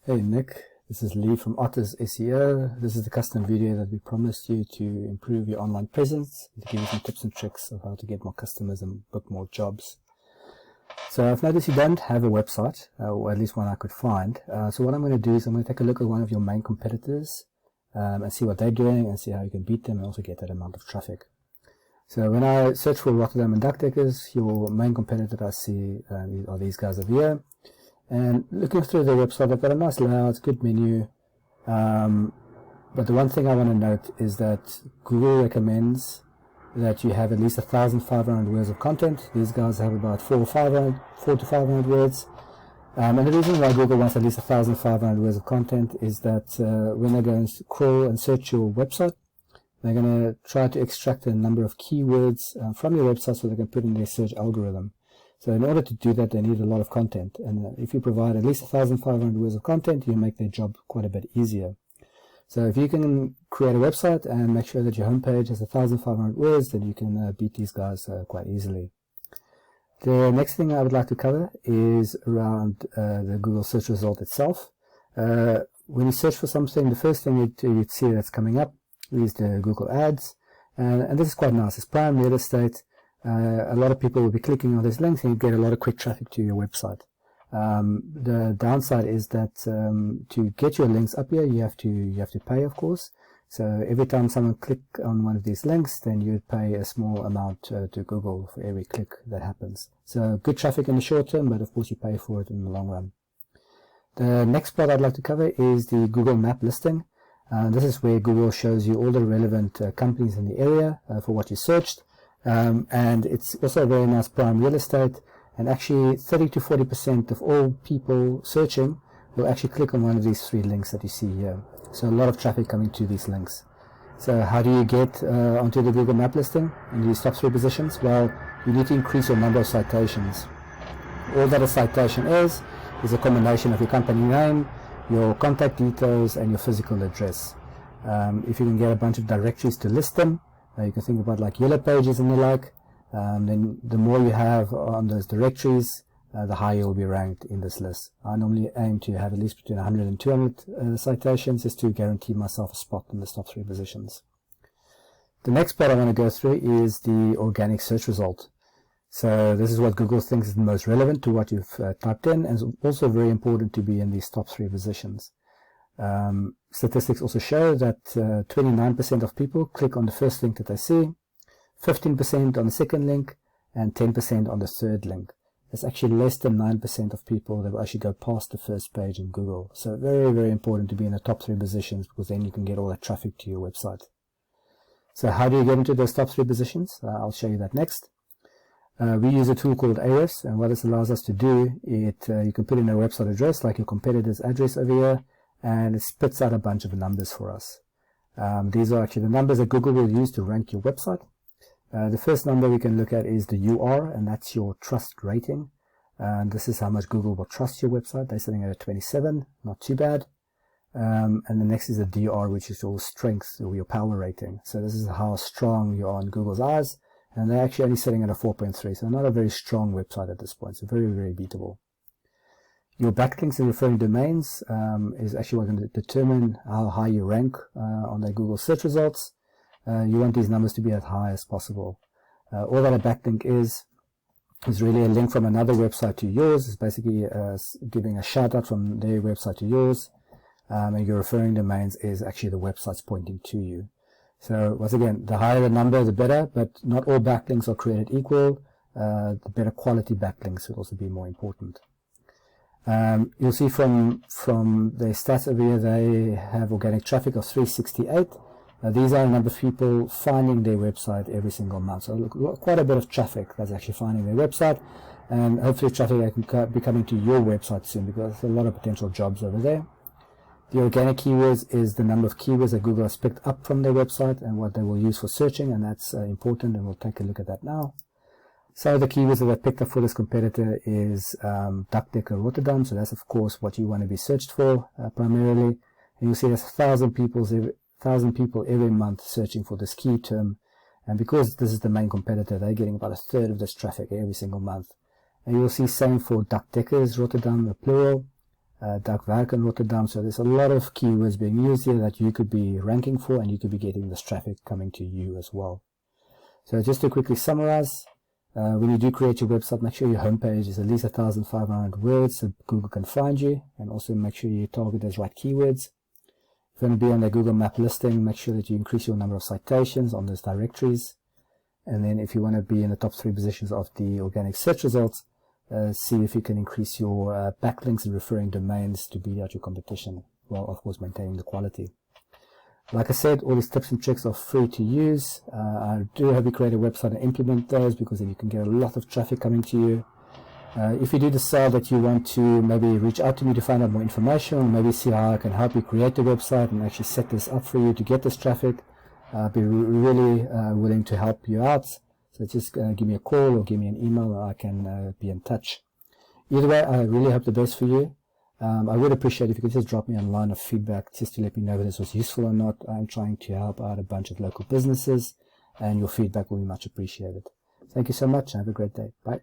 Hey Nick, this is Lee from Otters SEO. This is the custom video that we promised you to improve your online presence, to give you some tips and tricks of how to get more customers and book more jobs. So I've noticed you don't have a website, or at least one I could find. So what I'm going to do is I'm going to take a look at one of your main competitors and see what they're doing and see how you can beat them and also get that amount of traffic. So when I search for Rotterdam and Duckdeckers, your main competitor that I see are these guys over here. And looking through their website, they've got a nice layout, good menu. But the one thing I want to note is that Google recommends that you have at least 1,500 words of content. These guys have about 400 to 500 words. And the reason why Google wants at least 1,500 words of content is that when they go and crawl and search your website, they're going to try to extract a number of keywords from your website so they can put in their search algorithm. So in order to do that, they need a lot of content. And if you provide at least 1,500 words of content, you make their job quite a bit easier. So if you can create a website and make sure that your homepage has 1,500 words, then you can beat these guys quite easily. The next thing I would like to cover is around the Google search result itself. When you search for something, the first thing you'd see that's coming up is the Google ads. And this is quite nice. It's prime real estate. A lot of people will be clicking on this link and you get a lot of quick traffic to your website. The downside is that to get your links up here, you have to pay, of course. So every time someone click on one of these links, then you pay a small amount to Google for every click that happens. So good traffic in the short term, but of course you pay for it in the long run. The next part I'd like to cover is the Google Map listing. This is where Google shows you all the relevant companies in the area for what you searched. And it's also a very nice prime real estate, and actually 30 to 40% of all people searching will actually click on one of these three links that you see here. So a lot of traffic coming to these links. So how do you get onto the Google Map listing in these top three positions? Well, you need to increase your number of citations. All that a citation is a combination of your company name, your contact details, and your physical address. If you can get a bunch of directories to list them, you can think about like yellow pages and the like. Then the more you have on those directories, the higher you'll be ranked in this list. I normally aim to have at least between 100 and 200 citations just to guarantee myself a spot in the top three positions. The next part I want to go through is the organic search result. So this is what Google thinks is the most relevant to what you've typed in, and it's also very important to be in these top three positions. Statistics also show that 29% of people click on the first link that they see, 15% on the second link, and 10% on the third link. It's actually less than 9% of people that will actually go past the first page in Google. So very, very important to be in the top three positions, because then you can get all that traffic to your website. So how do you get into those top three positions? I'll show you that next. We use a tool called Ahrefs, and what this allows us to do, you can put in a website address like your competitor's address over here, and it spits out a bunch of numbers for us. These are actually the numbers that Google will use to rank your website. The first number we can look at is the UR, and that's your trust rating. And this is how much Google will trust your website. They're sitting at a 27, not too bad. And the next is the DR, which is your strength or your power rating. So this is how strong you are in Google's eyes. And they're actually only sitting at a 4.3, so not a very strong website at this point. So very, very beatable. Your backlinks and referring domains is actually going to determine how high you rank on the Google search results. You want these numbers to be as high as possible. All that a backlink is really a link from another website to yours. It's basically giving a shout out from their website to yours. And your referring domains is actually the websites pointing to you. So once again, the higher the number, the better, but not all backlinks are created equal. The better quality backlinks would also be more important. You'll see from their stats over here, they have organic traffic of 368. These are a number of people finding their website every single month. So quite a bit of traffic that's actually finding their website, and hopefully traffic that can be coming to your website soon, because there's a lot of potential jobs over there. The organic keywords is the number of keywords that Google has picked up from their website and what they will use for searching, and that's important, and we'll take a look at that now. So the keywords that they picked up for this competitor is Duckdecker Rotterdam, so that's of course what you want to be searched for primarily. And you'll see there's 1,000 people every month searching for this key term, and because this is the main competitor, they're getting about a third of this traffic every single month. And you'll see same for Duckdeckers Rotterdam, the plural. werk in Rotterdam. So there's a lot of keywords being used here that you could be ranking for, and you could be getting this traffic coming to you as well. So just to quickly summarize, when you do create your website, make sure your homepage is at least 1,500 words so Google can find you, and also make sure you target those right keywords. If you want to be on the Google map listing, make sure that you increase your number of citations on those directories. And then if you want to be in the top 3 positions of the organic search results, see if you can increase your backlinks and referring domains to beat out your competition, while of course maintaining the quality. Like I said, all these tips and tricks are free to use. I do hope you create a website and implement those, because then you can get a lot of traffic coming to you. If you do decide that you want to maybe reach out to me to find out more information, or maybe see how I can help you create a website and actually set this up for you to get this traffic, I'll be really willing to help you out. So just give me a call or give me an email, and I can be in touch. Either way, I really hope the best for you. I would appreciate if you could just drop me a line of feedback just to let me know whether this was useful or not. I'm trying to help out a bunch of local businesses, and your feedback will be much appreciated. Thank you so much, and have a great day. Bye.